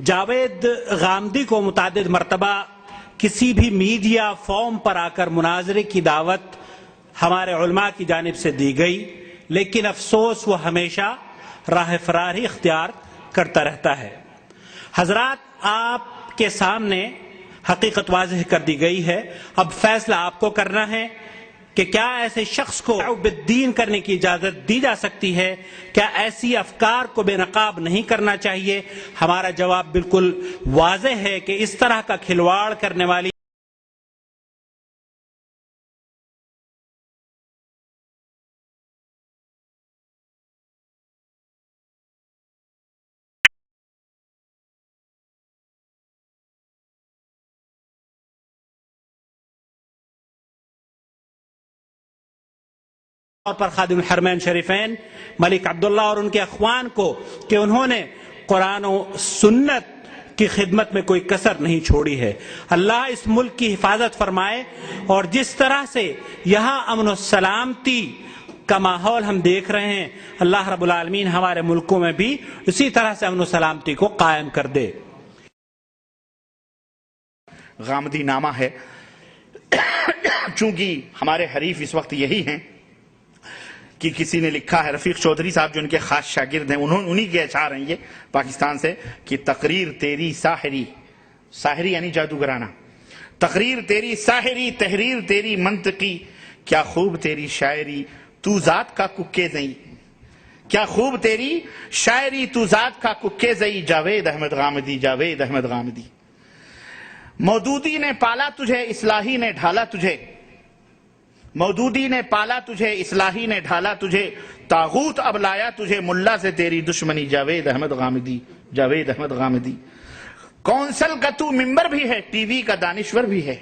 جاوید غامدی کو متعدد مرتبہ کسی بھی میڈیا فارم پر آ کر مناظرے کی دعوت ہمارے علماء کی جانب سے دی گئی، لیکن افسوس وہ ہمیشہ راہ فراری اختیار کرتا رہتا ہے۔ حضرات، آپ کے سامنے حقیقت واضح کر دی گئی ہے، اب فیصلہ آپ کو کرنا ہے کہ کیا ایسے شخص کو بالدین کرنے کی اجازت دی جا سکتی ہے؟ کیا ایسی افکار کو بے نقاب نہیں کرنا چاہیے؟ ہمارا جواب بالکل واضح ہے کہ اس طرح کا کھلواڑ کرنے والی اور پر خادم الحرمین شریفین ملک عبداللہ اور ان کے اخوان کو کہ انہوں نے قرآن و سنت کی خدمت میں کوئی کسر نہیں چھوڑی ہے۔ اللہ اس ملک کی حفاظت فرمائے، اور جس طرح سے یہاں امن و سلامتی کا ماحول ہم دیکھ رہے ہیں، اللہ رب العالمین ہمارے ملکوں میں بھی اسی طرح سے امن و سلامتی کو قائم کر دے۔ غامدی نامہ ہے، چونکہ ہمارے حریف اس وقت یہی ہیں کہ کسی نے لکھا ہے، رفیق چودھری صاحب جو ان کے خاص شاگرد ہیں، انہی کے اشعار ہیں یہ پاکستان سے، کہ تقریر تیری ساحری، ساحری یعنی جادوگرانہ، تقریر تیری ساحری، تحریر تیری منطقی، کیا خوب تیری شاعری تو ذات کا ککے زئی، کیا خوب تیری شاعری تو ذات کا ککے زئی، جاوید احمد غامدی، جاوید احمد غامدی۔ مودودی نے پالا تجھے، اصلاحی نے ڈھالا تجھے، مودودی نے پالا تجھے، اصلاحی نے ڈھالا تجھے، طاغوت اب لایا تجھے، ملا سے تیری دشمنی، جاوید احمد غامدی، جاوید احمد غامدی۔ کونسل کا تو ممبر بھی ہے، ٹی وی کا دانشور بھی ہے،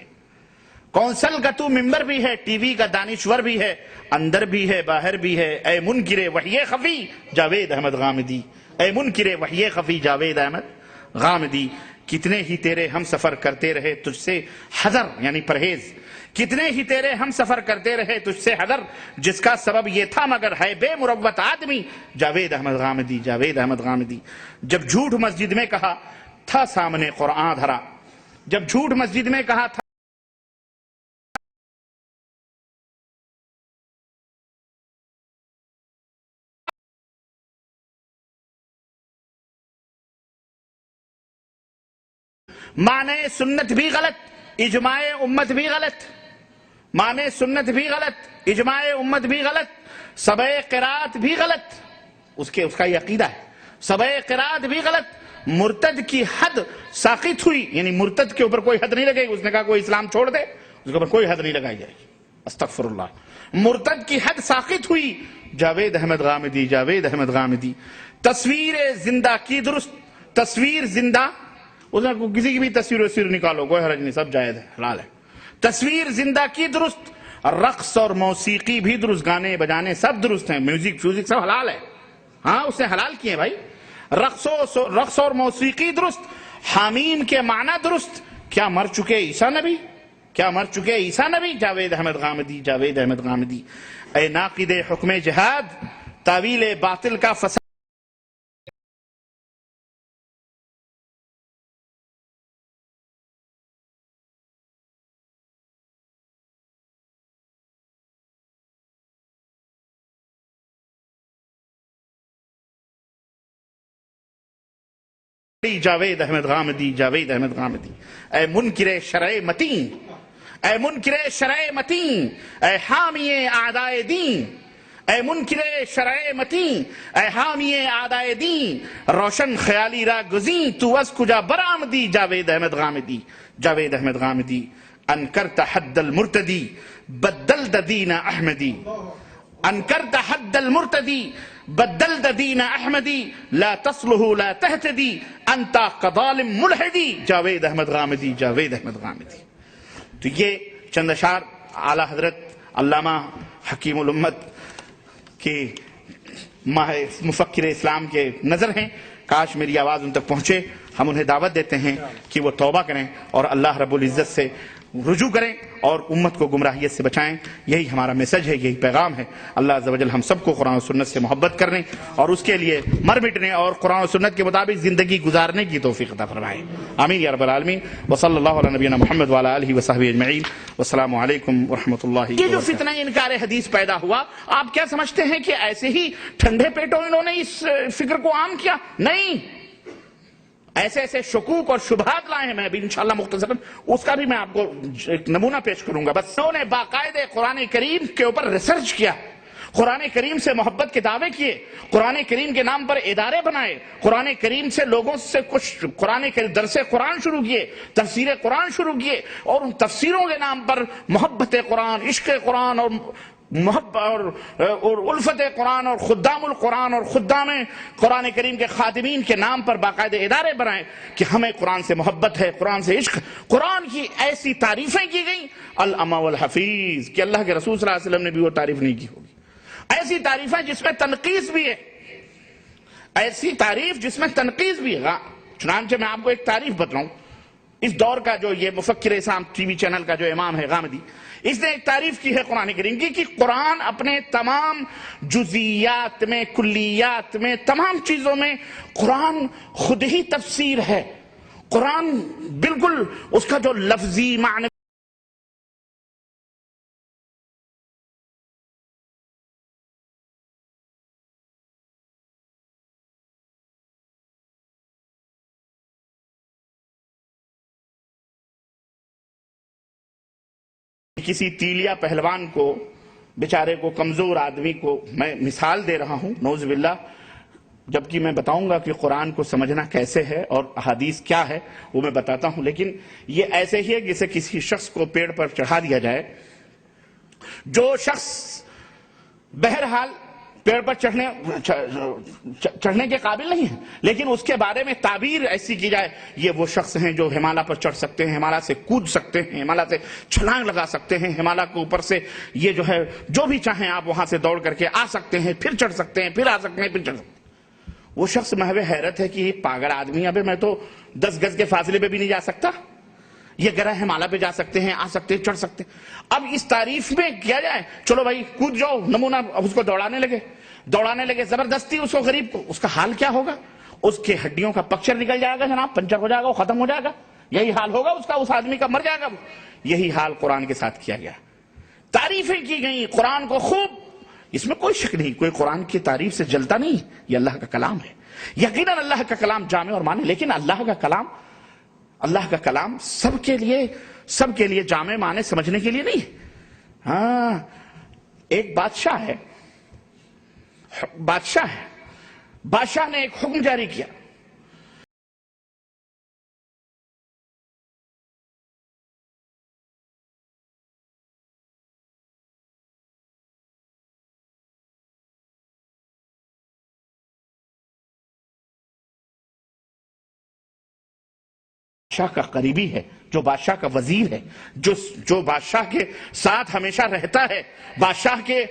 کونسل کا تو ممبر بھی ہے، ٹی وی کا دانشور بھی ہے، اندر بھی ہے باہر بھی ہے، اے منکر وحی خفی جاوید احمد غامدی، اے منکر وحی خفی جاوید احمد غامدی۔ کتنے ہی تیرے ہم سفر کرتے رہے تجھ سے حذر یعنی پرہیز، کتنے ہی تیرے ہم سفر کرتے رہے تجھ سے حذر، جس کا سبب یہ تھا مگر ہے بے مروت آدمی، جاوید احمد غامدی، جاوید احمد غامدی۔ جب جھوٹ مسجد میں کہا تھا سامنے قرآن دھرا، جب جھوٹ مسجد میں کہا تھا معنی سنت بھی غلط، اجماع امت بھی غلط، معنی سنت بھی غلط، اجماع امت بھی غلط، سبع قرات بھی غلط، اس کا یہ عقیدہ ہے، سبع قرات بھی غلط، مرتد کی حد ساقط ہوئی، یعنی مرتد کے اوپر کوئی حد نہیں لگے گی، اس نے کہا کوئی اسلام چھوڑ دے اس کے اوپر کوئی حد نہیں لگائی جائے گی، استغفر اللہ، مرتد کی حد ساقط ہوئی، جاوید احمد غامدی، جاوید احمد غامدی۔ تصویر زندہ کی درست، تصویر زندہ، اس میں کسی کی بھی تصویر نکالو کوئی حرج نہیں، سب جائز ہے، حلال ہے، تصویر زندہ کی درست، رقص اور موسیقی بھی درست، گانے بجانے سب درست ہیں، میوزک فیوزک سب حلال ہے، ہاں اس نے حلال کیے بھائی، رقص اور موسیقی درست، حامیم کے معنی درست، کیا مر چکے عیسیٰ نبی، کیا مر چکے عیسیٰ نبی، جاوید احمد غامدی، جاوید احمد غامدی۔ اے ناقد حکم جہاد، تعویل باطل کا فساد جاوید احمد غامدی، جاوید احمد غامدی۔ اے منکر شرع متین، اے منکر شرع متین، اے حامی اعدائے دین، اے منکر شرع متین، اے حامی اعدائے دین، روشن خیالی را گزین، تو از کجا برآمدی، جاوید احمد غامدی، جاوید احمد غامدی۔ انکرت حد المرتدی بدلت دین احمدی، انکرت حد المرتدی بدلت دین احمدی، لا تصلح لا تهتدی انت كظالم ملحدی، جاوید احمد غامدی، جاوید احمد غامدی۔ تو یہ چند اشعار اعلیٰ حضرت علامہ حکیم الامت کے مفکر اسلام کے نظر ہیں، کاش میری آواز ان تک پہنچے ہم انہیں دعوت دیتے ہیں کہ وہ توبہ کریں اور اللہ رب العزت سے رجوع کریں اور امت کو گمراہیت سے بچائیں. یہی ہمارا میسج ہے, یہی پیغام ہے. اللہ عز و جل ہم سب کو قرآن و سنت سے محبت کرنے اور اس کے لیے مر مٹنے اور قرآن و سنت کے مطابق زندگی گزارنے کی توفیق عطا فرمائے. آمین یا رب العالمین. وصلی اللہ علی نبینا محمد وعلی آلہ وصحبہ اجمعین. والسلام علیکم ورحمۃ اللہ. یہ جو فتنہ انکار حدیث پیدا ہوا, آپ کیا سمجھتے ہیں کہ ایسے ہی ٹھنڈے پیٹوں انہوں نے اس فکر کو عام کیا؟ نہیں, ایسے ایسے شکوک اور شبہات لائے ہیں. میں ابھی انشاءاللہ مختصراً اس کا بھی میں آپ کو ایک نمونہ پیش کروں گا. بس انہوں نے باقاعدہ قرآن کریم کے اوپر ریسرچ کیا, قرآن کریم سے محبت کے دعوے کیے, قرآن کریم کے نام پر ادارے بنائے, قرآن کریم سے لوگوں سے کچھ درس قرآن شروع کیے, تفسیر قرآن شروع کیے, اور ان تفسیروں کے نام پر محبت قرآن, عشق قرآن اور محبت اور الفت قرآن اور خدام القرآن اور خدام قرآن کریم کے خادمین کے نام پر باقاعدہ ادارے بنائے کہ ہمیں قرآن سے محبت ہے, قرآن سے عشق. قرآن کی ایسی تعریفیں کی گئیں, الامہ والحفیظ, کہ اللہ کے رسول صلی اللہ علیہ وسلم نے بھی وہ تعریف نہیں کی ہوگی. ایسی تعریفیں جس میں تنقیص بھی ہے, ایسی تعریف جس میں تنقیص بھی ہے. چنانچہ میں آپ کو ایک تعریف بتلاؤں. اس دور کا جو یہ مفکر اسلام ٹی وی چینل کا جو امام ہے غامدی, اس نے ایک تعریف کی ہے قرآن کریم کی کہ قرآن اپنے تمام جزیات میں, کلیات میں, تمام چیزوں میں قرآن خود ہی تفسیر ہے. قرآن بالکل اس کا جو لفظی معنی کسی تیلیا پہلوان کو, بیچارے کو, کمزور آدمی کو میں مثال دے رہا ہوں, نعوذ باللہ, جبکہ میں بتاؤں گا کہ قرآن کو سمجھنا کیسے ہے اور احادیث کیا ہے وہ میں بتاتا ہوں. لیکن یہ ایسے ہی ہے جسے کسی شخص کو پیڑ پر چڑھا دیا جائے, جو شخص بہرحال پیڑ پر چڑھنے کے قابل نہیں ہے, لیکن اس کے بارے میں تعبیر ایسی کی جائے, یہ وہ شخص ہیں جو ہمالیہ پر چڑھ سکتے ہیں, ہمالیہ سے کود سکتے ہیں, ہمالیہ سے چھلانگ لگا سکتے ہیں, ہمالیہ کے اوپر سے یہ جو ہے جو بھی چاہیں آپ وہاں سے دوڑ کر کے آ سکتے ہیں, پھر چڑھ سکتے ہیں, پھر آ سکتے ہیں, پھر چڑھ سکتے ہیں. وہ شخص محو حیرت ہے کہ یہ پاگل آدمی, ابھی میں تو 10 گز کے فاصلے پہ بھی نہیں جا سکتا, یہ گرہ ہمالیہ پہ جا سکتے ہیں, آ سکتے ہیں, چڑھ سکتے ہیں. اب اس تعریف میں کیا جائے, چلو بھائی کود جاؤ, نمونہ. اب اس کو دوڑانے لگے زبردستی, اس کو غریب کو, اس کا حال کیا ہوگا؟ اس کے ہڈیوں کا پکچر نکل جائے گا جناب, پنچر ہو جائے گا, وہ ختم ہو جائے گا. یہی حال ہوگا اس کا, اس آدمی کا, مر جائے گا. یہی حال قرآن کے ساتھ کیا گیا. تعریفیں کی گئیں قرآن کو خوب, اس میں کوئی شک نہیں, کوئی قرآن کی تعریف سے جلتا نہیں. یہ اللہ کا کلام ہے, یقیناً اللہ کا کلام جامع اور معنی, لیکن اللہ کا کلام سب کے لیے جامع معنی سمجھنے کے لیے نہیں. ہاں, ایک بادشاہ ہے, بادشاہ نے ایک حکم جاری کیا, بادشاہ کا قریبی ہے, جو بادشاہ کا وزیر ہے, جو بادشاہ کے ساتھ ہمیشہ رہتا ہے, بادشاہ کے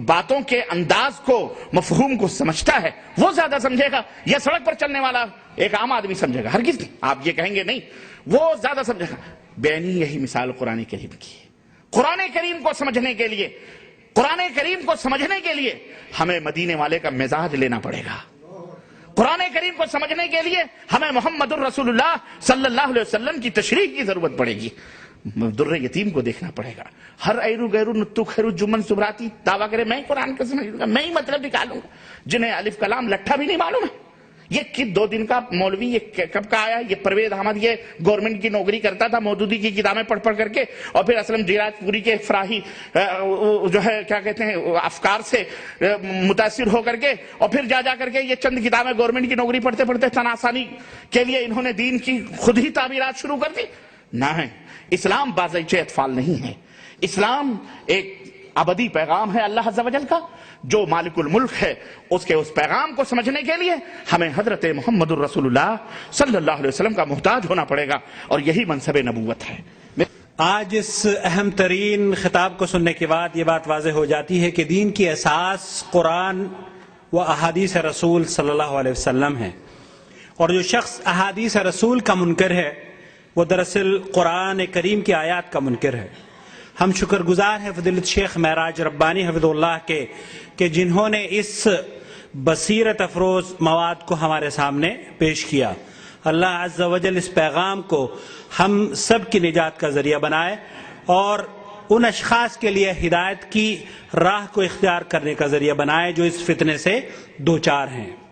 باتوں کے انداز کو, مفہوم کو سمجھتا ہے, وہ زیادہ سمجھے گا یا سڑک پر چلنے والا ایک عام آدمی سمجھے گا؟ ہرگز نہیں. آپ یہ کہیں گے نہیں, وہ زیادہ سمجھے گا. بینی یہی مثال قرآن کریم کی ہے. قرآن کریم کو سمجھنے کے لیے ہمیں مدینے والے کا مزاج لینا پڑے گا. قرآن کریم کو سمجھنے کے لیے ہمیں محمد الرسول اللہ صلی اللہ علیہ وسلم کی تشریح کی ضرورت پڑے گی. در یتیم کو دیکھنا پڑے گا. ہر ایرو گیرو نتو خیرو جمن سبراتی دعویٰ کرے میں قرآن کو سمجھوں گا, میں ہی مطلب نکالوں گا, جنہیں الف کلام لٹھا بھی نہیں معلوم ہے. یہ 2 دن کا مولوی, یہ کب کا آیا؟ یہ پرویز احمد, یہ گورنمنٹ کی نوکری کرتا تھا, مودودی کی کتابیں پڑھ کر کے, اور پھر اسلم جیراج پوری کے فراہی جو ہے کیا کہتے ہیں افکار سے متاثر ہو کر کے, اور پھر جا کر کے یہ چند کتابیں گورنمنٹ کی نوکری پڑھتے تناسانی کے لیے انہوں نے دین کی خود ہی تعبیرات شروع کر دی. نہیں, اسلام بازیچے اطفال نہیں ہے. اسلام ایک ابدی پیغام ہے اللہ عز و جل کا, جو مالک الملک ہے. اس پیغام کو سمجھنے کے لیے ہمیں حضرت محمد الرسول اللہ صلی اللہ علیہ وسلم کا محتاج ہونا پڑے گا, اور یہی منصب نبوت ہے. آج اس اہم ترین خطاب کو سننے کے بعد یہ بات واضح ہو جاتی ہے کہ دین کی اساس قرآن و احادیث رسول صلی اللہ علیہ وسلم ہے. اور جو شخص احادیث رسول کا منکر ہے وہ دراصل قرآن کریم کی آیات کا منکر ہے۔ ہم شکر گزار ہیں فضیلت شیخ معراج ربانی حفظ اللہ کے کہ جنہوں نے اس بصیرت افروز مواد کو ہمارے سامنے پیش کیا۔ اللہ عز و جل اس پیغام کو ہم سب کی نجات کا ذریعہ بنائے اور ان اشخاص کے لیے ہدایت کی راہ کو اختیار کرنے کا ذریعہ بنائے جو اس فتنے سے دوچار ہیں۔